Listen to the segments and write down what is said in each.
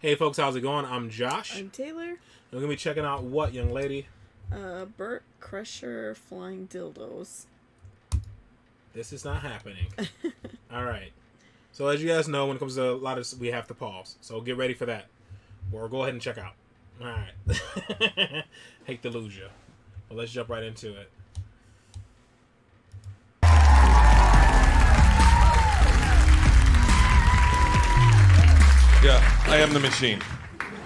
Hey folks, how's it going? I'm Josh. I'm Taylor. And we're going to be checking out what, young lady? Bert Kreischer flying dildos. This is not happening. Alright. So as you guys know, when it comes to a lot of this, we have to pause. So get ready for that. Or go ahead and check out. Alright. Hate to lose you. Well, let's jump right into it. Yeah, I am the machine.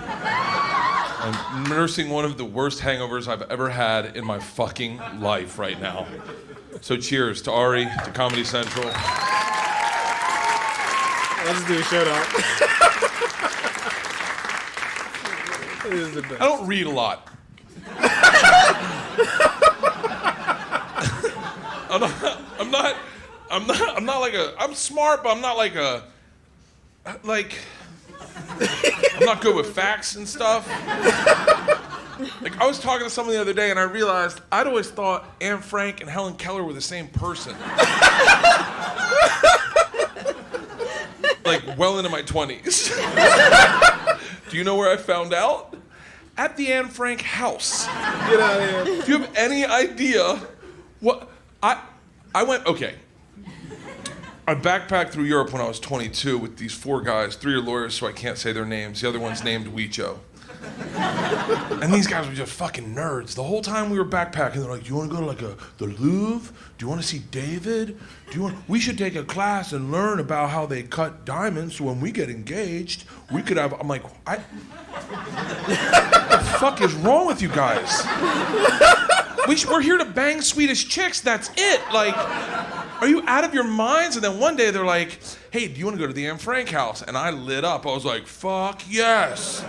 I'm nursing one of the worst hangovers I've ever had in my fucking life right now. So cheers to Ari, to Comedy Central. Let's do a shout out. This is the best. I don't read a lot. I'm not like a, I'm smart, but I'm not like a, I'm not good with facts and stuff. Like, I was talking to someone the other day and I realized I'd always thought Anne Frank and Helen Keller were the same person. Like, well into my 20s. Do you know where I found out? At the Anne Frank house. Get out of here. Do you have any idea what I went, okay. I backpacked through Europe when I was 22 with these 4 guys. 3 are lawyers, so I can't say their names. The other one's named Weicho. And these guys were just fucking nerds. The whole time we were backpacking, they're like, do you want to go to the Louvre? Do you want to see David? We should take a class and learn about how they cut diamonds so when we get engaged, we could have, I'm like, what the fuck is wrong with you guys? We're here to bang Swedish chicks, that's it. Like, are you out of your minds? And then one day they're like, hey, do you want to go to the Anne Frank house? And I lit up. I was like, fuck yes.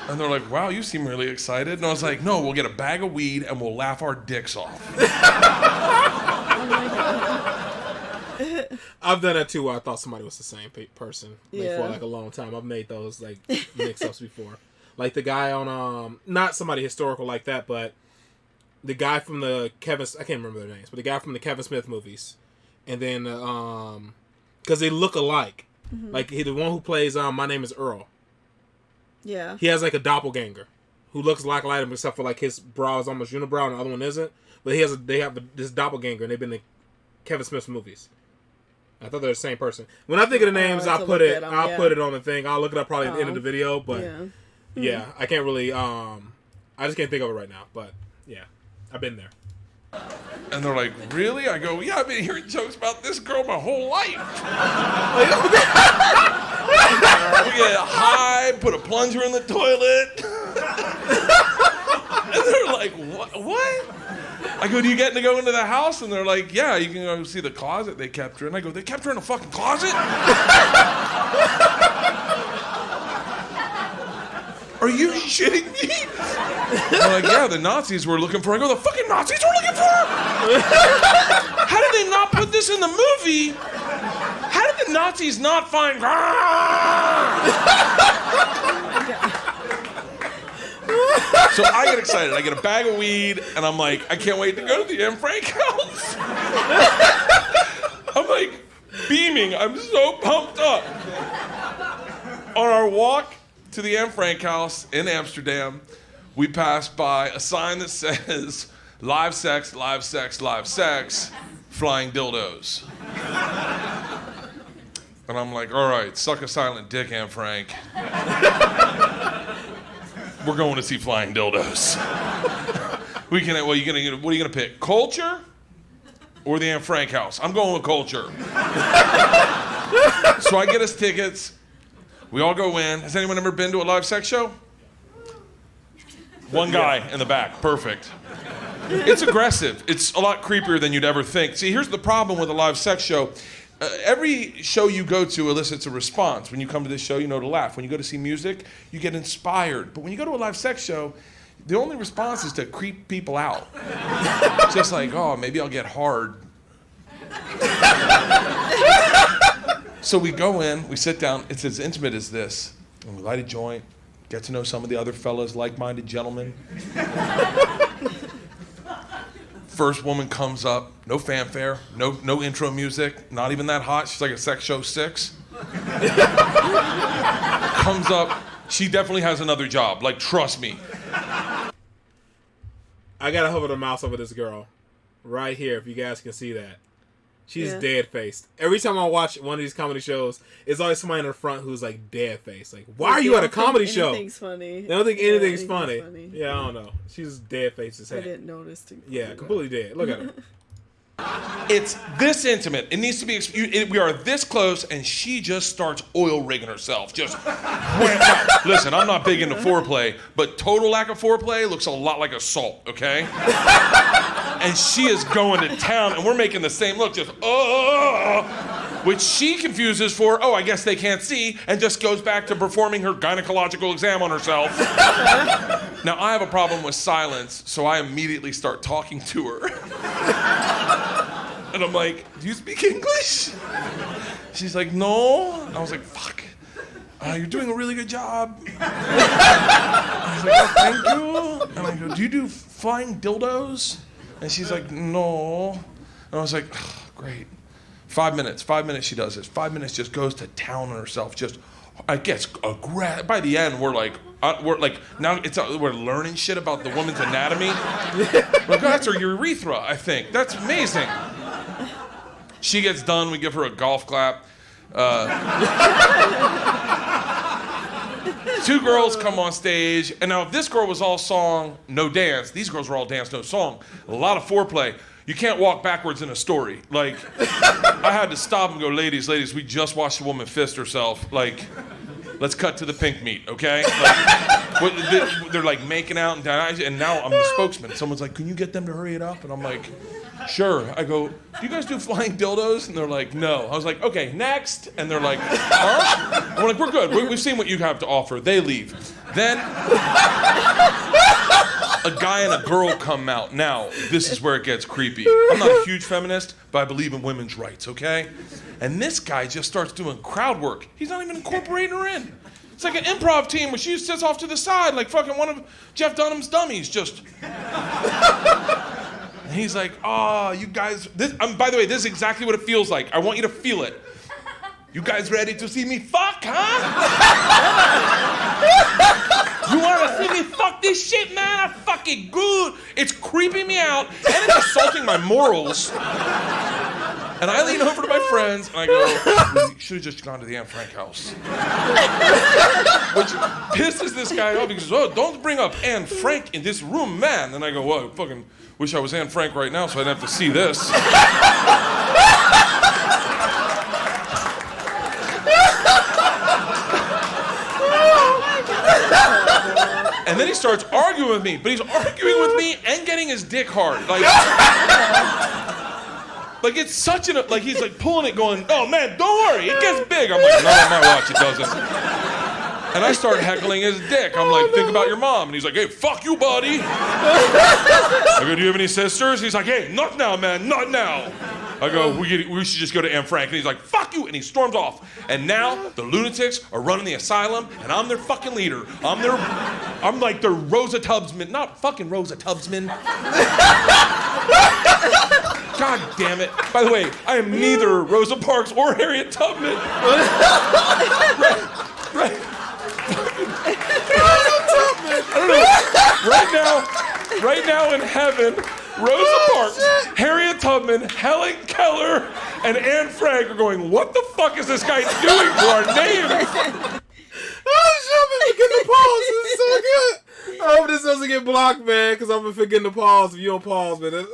And they're like, wow, you seem really excited. And I was like, no, we'll get a bag of weed and we'll laugh our dicks off. I've done that too where I thought somebody was the same person Yeah. for like a long time. I've made those like mix-ups before. Like the guy on, not somebody historical like that, but the guy from the I can't remember their names, but the guy from the Kevin Smith movies. And then, because they look alike. Mm-hmm. Like the one who plays My Name is Earl. Yeah. He has like a doppelganger who looks like him except for like his brow is almost unibrow and the other one isn't. But they have this doppelganger and they've been in Kevin Smith's movies. I thought they're the same person. When I think of the names, I'll put it on the thing. I'll look it up probably at the end of the video. But yeah, I can't really. I just can't think of it right now. But yeah, I've been there. And they're like, really? I go, yeah, I've been hearing jokes about this girl my whole life. We get high, put a plunger in the toilet. And they're like, what? I go, do you get to go into the house? And they're like, yeah, you can go see the closet they kept her in. I go, they kept her in a fucking closet? Are you shitting me? They're like, yeah, the Nazis were looking for her. I go, the fucking Nazis were looking for her? How did they not put this in the movie? How did the Nazis not find... So I get excited. I get a bag of weed, and I'm like, I can't wait to go to the Anne Frank house. I'm like beaming. I'm so pumped up. On our walk to the Anne Frank house in Amsterdam, we passed by a sign that says, live sex, live sex, live sex, flying dildos. And I'm like, all right, suck a silent dick, Anne Frank. We're going to see flying dildos. What are you gonna pick? Culture or the Anne Frank house? I'm going with culture. So I get us tickets. We all go in. Has anyone ever been to a live sex show? One guy in the back. Perfect. It's aggressive. It's a lot creepier than you'd ever think. See, here's the problem with a live sex show. Every show you go to elicits a response. When you come to this show, you know to laugh. When you go to see music, you get inspired. But when you go to a live sex show, the only response is to creep people out. It's just like, oh, maybe I'll get hard. So we go in, we sit down. It's as intimate as this. And we light a joint, get to know some of the other fellas, like-minded gentlemen. First woman comes up, no fanfare, no intro music, not even that hot. She's like a sex show 6. Comes up, She definitely has another job. Like, trust me. I gotta hover the mouse over this girl. Right here, if you guys can see that. She's dead-faced. Every time I watch one of these comedy shows, it's always somebody in the front who's like dead-faced. Like, why are you at a comedy show? Anything's funny. They don't think anything's funny. Yeah, I don't know. She's dead-faced as heck. I didn't notice. Yeah, completely dead. Look at her. It's this intimate. It needs to be. We are this close, and she just starts oil rigging herself. Just wham, wham. Listen, I'm not big into foreplay, but total lack of foreplay looks a lot like assault. Okay. And she is going to town, and we're making the same look. Just which she confuses for. Oh, I guess they can't see, and just goes back to performing her gynecological exam on herself. Now I have a problem with silence, so I immediately start talking to her. And I'm like, do you speak English? She's like, no. I was like, fuck. You're doing a really good job. I was like, oh, thank you. And I go, do you do flying dildos? And she's like, no. And I was like, oh, great. 5 minutes she does this. 5 minutes just goes to town on herself. Just, I guess, by the end, we're like now we're learning shit about the woman's anatomy. Like, that's her urethra, I think. That's amazing. She gets done, we give her a golf clap. Two girls come on stage, and now if this girl was all song, no dance, these girls were all dance, no song. A lot of foreplay. You can't walk backwards in a story. Like, I had to stop and go, ladies, we just watched a woman fist herself. Like, let's cut to the pink meat, okay? Like, they're like making out and now I'm the spokesman. Someone's like, can you get them to hurry it up? And I'm like, sure. I go, do you guys do flying dildos? And they're like, no. I was like, okay, next. And they're like, huh? I'm like, we're good. We've seen what you have to offer. They leave. Then a guy and a girl come out. Now, this is where it gets creepy. I'm not a huge feminist, but I believe in women's rights, okay? And this guy just starts doing crowd work. He's not even incorporating her in. It's like an improv team where she sits off to the side like fucking one of Jeff Dunham's dummies, just... And he's like, oh, you guys... by the way, this is exactly what it feels like. I want you to feel it. You guys ready to see me fuck, huh? You want to see me fuck this shit, man? I fuck it good. It's creeping me out, and it's assaulting my morals. And I lean over to my friends, and I go, we should have just gone to the Anne Frank house. Which pisses this guy off. He goes, oh, don't bring up Anne Frank in this room, man. And I go, well, I fucking wish I was Anne Frank right now so I'd have to see this. And then he starts arguing with me, but he's arguing with me and getting his dick hard. Like it's such like he's like pulling it going, oh man, don't worry, it gets big. I'm like, not on my watch, it doesn't. And I start heckling his dick. I'm like, think about your mom. And he's like, hey, fuck you, buddy. I go, do you have any sisters? He's like, hey, not now, man, not now. I go, we should just go to Anne Frank. And he's like, fuck you, and he storms off. And now the lunatics are running the asylum, and I'm their fucking leader. I'm like their Rosa Tubbsman, not fucking Rosa Tubbsman. God damn it. By the way, I am neither Rosa Parks or Harriet Tubman. Right. I don't know. Right now in heaven, Rosa Parks, Harriet Tubman, Helen Keller, and Anne Frank are going, what the fuck is this guy doing to our names? Oh, shit, I'm forgetting the pause. This is so good. I hope this doesn't get blocked, man, because I'm forgetting the pause if you don't pause, man.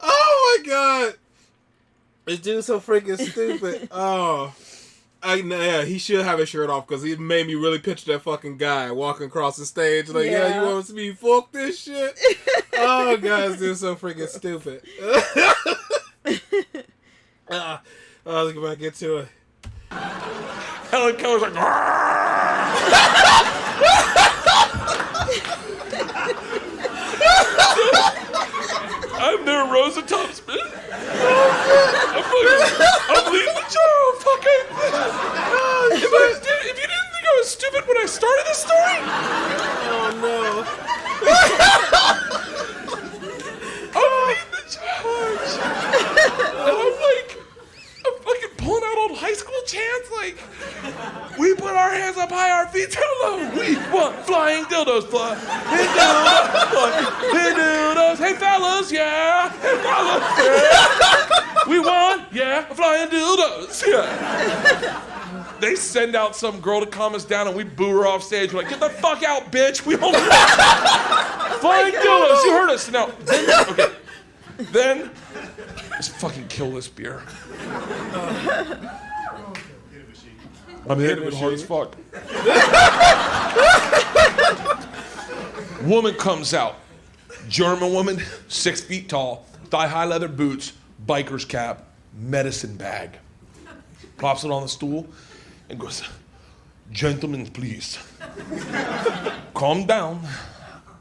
Oh, my God. This dude's so freaking stupid. Oh. Yeah, he should have his shirt off because he made me really picture that fucking guy walking across the stage like, yeah you want to see me fuck this shit? Oh, God, this dude's so freaking stupid. Let's get back into it. Helen Keller's like, I'm their Rosa Tubbsman. I'm leading the show, fucking. If you didn't think I was stupid when I started this story. Oh no. I'm leading the charge. And I'm fucking pulling out old high school chants like, we put our hands up high, our feet too low. We want flying dildos, flying dildos. Hey fellas, yeah. Hey fellas, yeah. We want, flying dildos, yeah. They send out some girl to calm us down and we boo her off stage. We're like, get the fuck out, bitch. We don't flying dildos. You heard us. Now, then, let's fucking kill this beer. I'm hitting it hard as fuck. Woman comes out. German woman, 6 feet tall, thigh-high leather boots, biker's cap, medicine bag. Plops it on the stool and goes, gentlemen, please. Calm down.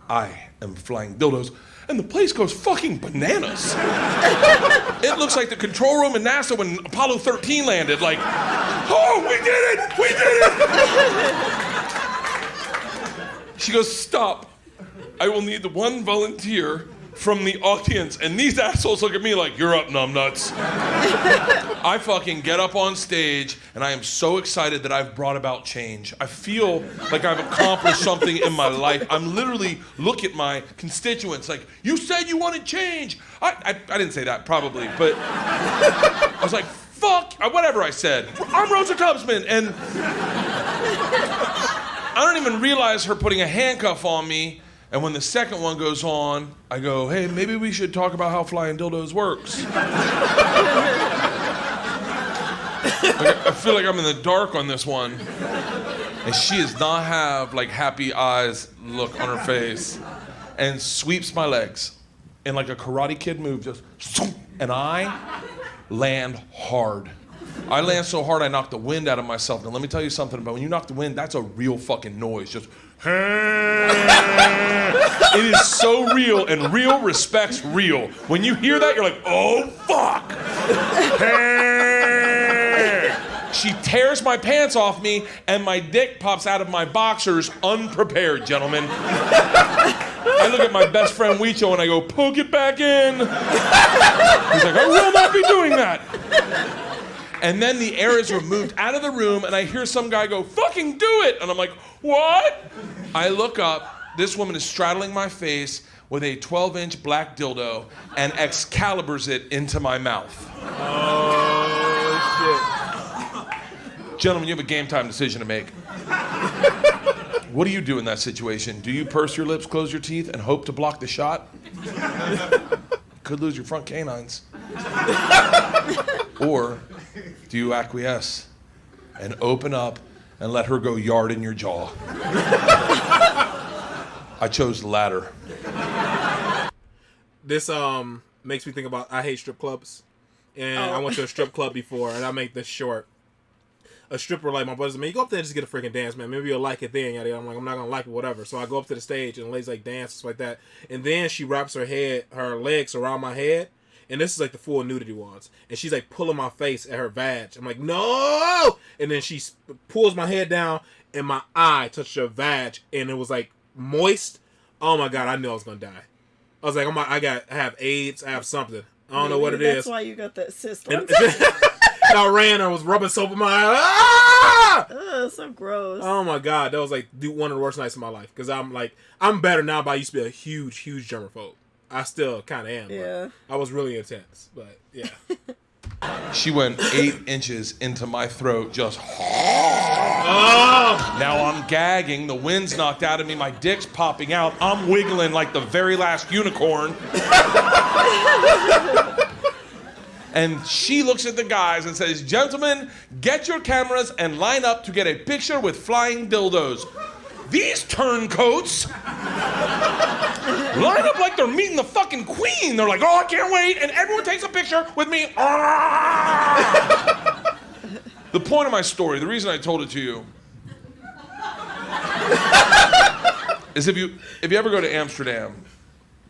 I am flying dildos. And the place goes fucking bananas. It looks like the control room in NASA when Apollo 13 landed. Like, oh, we did it! We did it! She goes, stop. I will need the one volunteer from the audience. And these assholes look at me like, you're up, numbnuts. I fucking get up on stage, and I am so excited that I've brought about change. I feel like I've accomplished something in my life. I'm literally look at my constituents like, you said you wanted change. I didn't say that, probably, but I was like, fuck, whatever I said. I'm Rosa Tubbsman, and I don't even realize her putting a handcuff on me. And when the second one goes on, I go, hey, maybe we should talk about how flying dildos works. I feel like I'm in the dark on this one. And she does not have like happy eyes look on her face. And sweeps my legs. In like a Karate Kid move, just, and I land hard. I land so hard I knock the wind out of myself. Now let me tell you something about when you knock the wind, that's a real fucking noise. Just it is so real, and real respects real. When you hear that, you're like, oh fuck. She tears my pants off me, and my dick pops out of my boxers unprepared, gentlemen. I look at my best friend Weicho and I go, poke it back in. He's like, I will not be doing that. And then the air is removed out of the room, and I hear some guy go, fucking do it! And I'm like, what? I look up, this woman is straddling my face with a 12-inch black dildo and Excaliburs it into my mouth. Oh, shit. Gentlemen, you have a game time decision to make. What do you do in that situation? Do you purse your lips, close your teeth, and hope to block the shot? Could lose your front canines. Or do you acquiesce and open up and let her go yard in your jaw? I chose the latter. This makes me think about, I hate strip clubs. And I went to a strip club before, and I'll make this short. A stripper, like my buddies, man, you go up there and just get a freaking dance, man. Maybe you'll like it then. Yada, yada. I'm like, I'm not gonna like it, whatever. So I go up to the stage, and the lady's like, dances like that. And then she wraps her legs around my head. And this is like the full nudity ones. And she's like pulling my face at her vag. I'm like, no! And then she pulls my head down, and my eye touched her vag, and it was like moist. Oh my God, I knew I was gonna die. I was like, I have AIDS, I have something. I don't know what it is. That's why you got that cyst. And I ran, I was rubbing soap in my eye. Ah! Ugh, so gross. Oh my God, that was like one of the worst nights of my life. Because I'm better now, but I used to be a huge, huge germaphobe. I still kind of am. Yeah. I was really intense, but yeah. She went 8 inches into my throat, just. Oh! Now I'm gagging. The wind's knocked out of me. My dick's popping out. I'm wiggling like the very last unicorn. And she looks at the guys and says, gentlemen, get your cameras and line up to get a picture with flying dildos. These turncoats line up like they're meeting the fucking queen. They're like, oh, I can't wait. And everyone takes a picture with me. The point of my story, the reason I told it to you, is if you ever go to Amsterdam,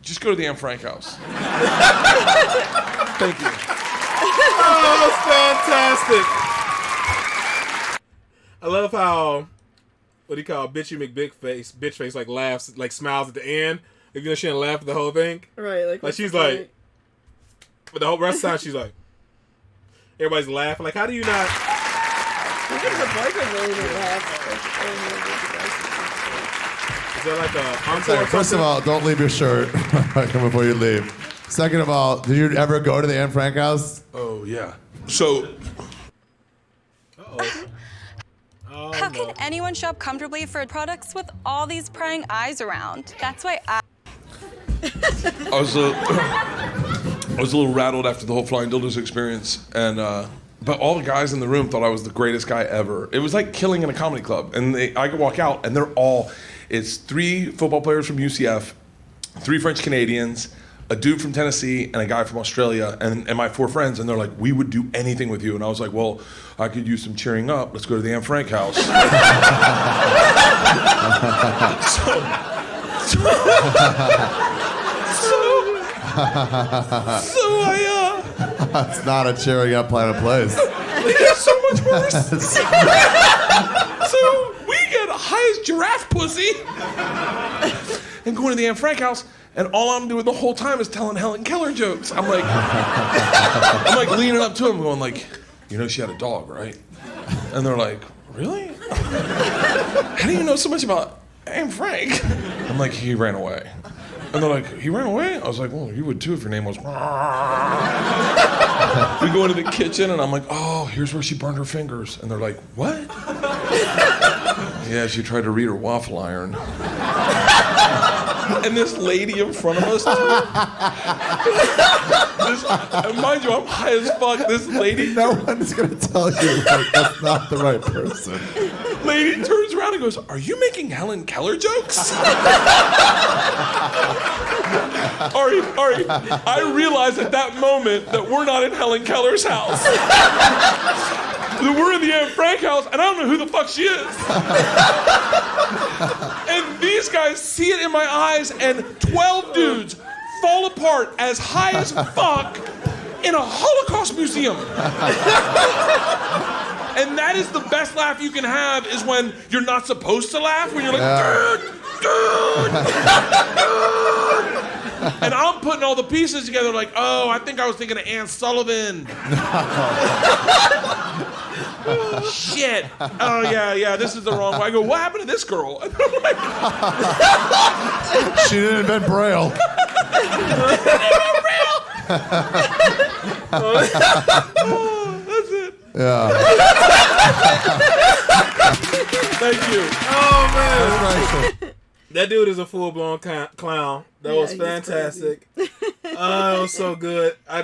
just go to the Anne Frank house. Thank you. Oh, that's fantastic. I love how, what do you call it, bitch face, like laughs, like smiles at the end. If you know she didn't laugh at the whole thing. Right, like she's like, but the whole rest of the time she's like, Everybody's laughing. Like, how do you not? Because the boyfriend really didn't laugh. Is there like a encore? Second, first of all, don't leave your shirt before you leave. Second of all, did you ever go to the Anne Frank house? Oh yeah. So How can anyone shop comfortably for products with all these prying eyes around? That's why I was a little rattled after the whole Flying Dildos experience, and but all the guys in the room thought I was the greatest guy ever. It was like killing in a comedy club, and I could walk out, and it's 3 football players from UCF, 3 French Canadians, a dude from Tennessee, and a guy from Australia, and my 4 friends, and they're like, we would do anything with you. And I was like, well, I could use some cheering up. Let's go to the Anne Frank house. So It's not a cheering up plan of place. it's so much worse. So we get high as giraffe pussy and going to the Anne Frank house, and all I'm doing the whole time is telling Helen Keller jokes. I'm like leaning up to him going like, you know she had a dog, right? And they're like, really? How do you know so much about Anne Frank? I'm like, he ran away. And they're like, he ran away? I was like, well, you would too if your name was... We go into the kitchen, and I'm like, oh, here's where she burned her fingers. And they're like, what? Yeah, she tried to read her waffle iron. And this lady in front of us, and mind you, I'm high as fuck. This lady... No one's going to tell you like, that's not the right person. Lady turns around and goes, are you making Helen Keller jokes? Ari, I realized at that moment that we're not in Helen Keller's house. That we're in the Anne Frank house, and I don't know who the fuck she is. And these guys see it in my eyes, and 12 dudes fall apart as high as fuck in a Holocaust museum. And that is the best laugh you can have, is when you're not supposed to laugh, when you're like, dude. And I'm putting all the pieces together like, oh, I think I was thinking of Ann Sullivan. Shit. Oh, yeah, this is the wrong way. I go, what happened to this girl? And I'm like, she didn't invent Braille. That's it. Yeah. Thank you. Oh man, that dude is a full-blown clown. That was he's fantastic. Oh, it was so good. I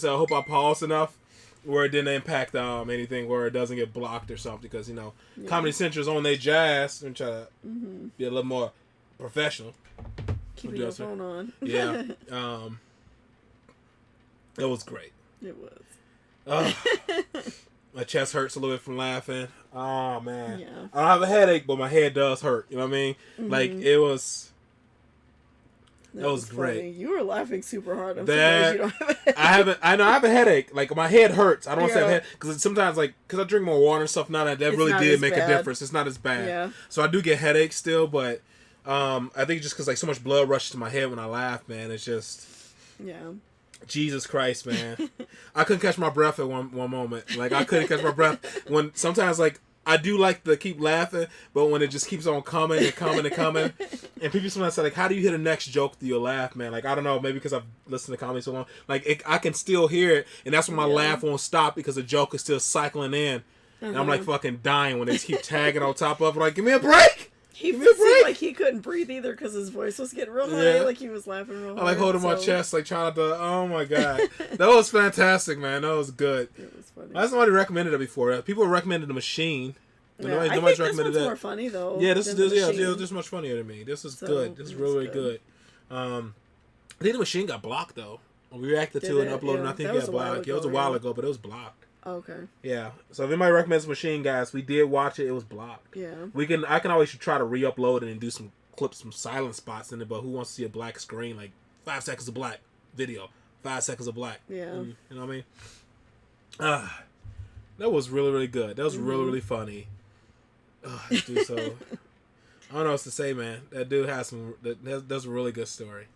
hope I paused enough where it didn't impact anything, where it doesn't get blocked or something, because Comedy Central's on their jazz and try to be a little more professional. Keeping your phone on. Yeah. It was great. It was. My chest hurts a little bit from laughing. Oh man. Yeah. I don't have a headache, but my head does hurt. You know what I mean? Like it was. That was great. Funny. You were laughing super hard. I'm surprised you don't have a headache. I know I have a headache. Like my head hurts. I don't say head because sometimes because I drink more water and stuff now, that really did make a difference. It's not as bad. Yeah. So I do get headaches still, but I think just because so much blood rushes to my head when I laugh, man, it's just. Yeah. Jesus Christ, man. I couldn't catch my breath at one moment. Like, I couldn't catch my breath. When sometimes, I do like to keep laughing, but when it just keeps on coming and coming and coming, and people sometimes say, how do you hear the next joke through your laugh, man? I don't know, maybe because I've listened to comedy so long. I can still hear it, and that's when my laugh won't stop because the joke is still cycling in. And I'm, fucking dying when they keep tagging on top of it. Give me a break! He seemed like he couldn't breathe either because his voice was getting real high. Like he was laughing real hard. I holding my chest, trying to. Oh my god, that was fantastic, man. That was good. It was funny. Somebody recommended it before. People recommended The Machine. Yeah, I think this one's more funny though. Yeah, this is much funnier to me. This is good. This is really good. I think The Machine got blocked though. We reacted to it and uploaded. And I think it got blocked. It was a while ago, but it was blocked. Okay. Yeah. So if anybody recommends Machine, guys, we did watch it. It was blocked. Yeah. I can always try to re-upload it and do some clips, some silent spots in it. But who wants to see a black screen, 5 seconds of black video, 5 seconds of black? Yeah. You know what I mean? That was really, really good. That was really, really funny. That dude, so I don't know what to say, man. That dude has that's a really good story.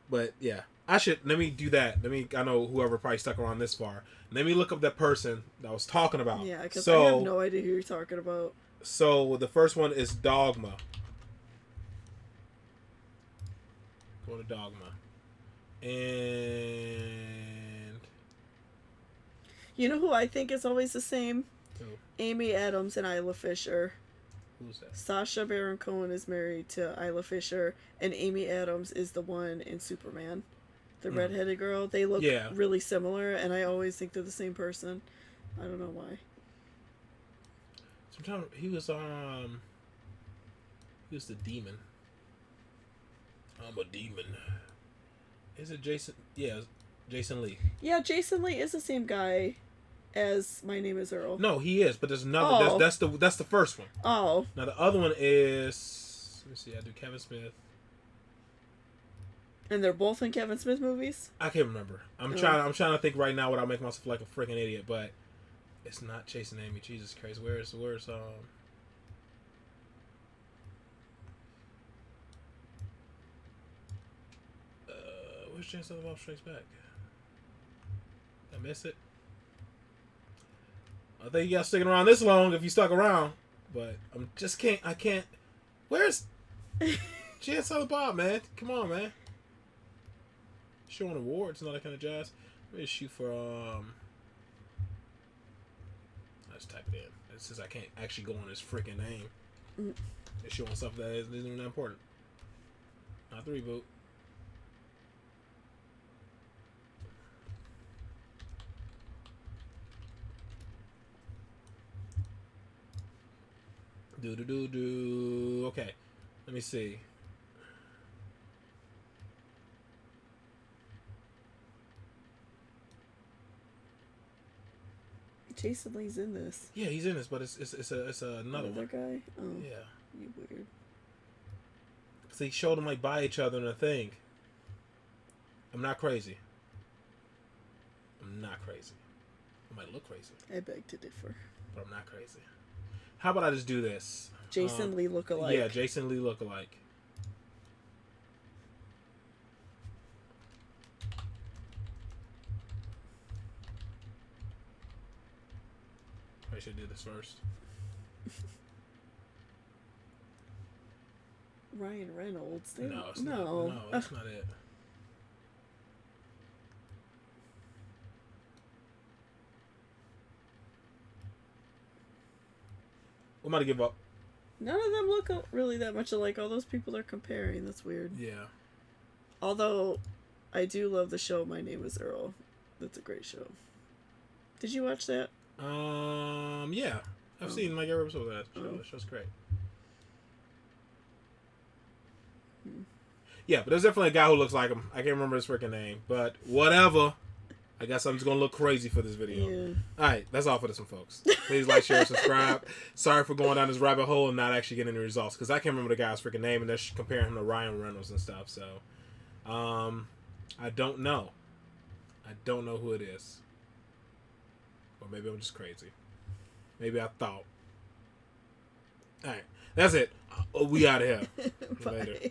But yeah, Let me do that. I know whoever probably stuck around this far. Let me look up that person that I was talking about. Yeah, because I have no idea who you're talking about. So the first one is Dogma. Go to Dogma. And you know who I think is always the same? Who? Amy Adams and Isla Fisher. Who's that? Sacha Baron Cohen is married to Isla Fisher, and Amy Adams is the one in Superman. The redheaded girl. They look really similar, and I always think they're the same person. I don't know why. Sometimes he was the demon. I'm a demon. Is it Jason? Yeah, Jason Lee. Yeah, Jason Lee is the same guy as My Name Is Earl. No, he is, but there's another. Oh. That's the first one. Oh. Now the other one is. Let me see. I do Kevin Smith. And they're both in Kevin Smith movies? I can't remember. I'm trying to think right now without making myself like a freaking idiot, but it's not Chasing Amy. Jesus Christ, where's where's Chance of the Bob Strikes Back? Did I miss it? I think you guys sticking around this long if you stuck around, but I can't. Where's Chance of the Bob, man? Come on, man. Showing awards and all that kind of jazz. Let me shoot for I just type it in. Since I can't actually go on his freaking name. It's showing stuff that isn't even that important. Not the reboot. Do. Okay. Let me see. Jason Lee's in this. Yeah, he's in this, but it's another one. Guy? Oh. Yeah. You weird. Because they showed them like by each other in a thing. I'm not crazy. I might look crazy. I beg to differ. But I'm not crazy. How about I just do this? Jason Lee lookalike. Yeah, Jason Lee lookalike. I should do this first. Ryan Reynolds. No, it's not. No, that's not it. I'm about to give up. None of them look really that much alike. All those people are comparing. That's weird. Yeah. Although, I do love the show My Name Is Earl. That's a great show. Did you watch that? Yeah. I've seen like every episode of that show. That show's great. Yeah, but there's definitely a guy who looks like him. I can't remember his freaking name, but whatever. I guess I'm just gonna look crazy for this video. Yeah. Alright, that's all for this one, folks. Please like, share, subscribe. Sorry for going down this rabbit hole and not actually getting any results, because I can't remember the guy's freaking name, and they're comparing him to Ryan Reynolds and stuff, so I don't know. I don't know who it is. Or maybe I'm just crazy. Maybe I thought. Alright, that's it. We out of here. Bye. Later.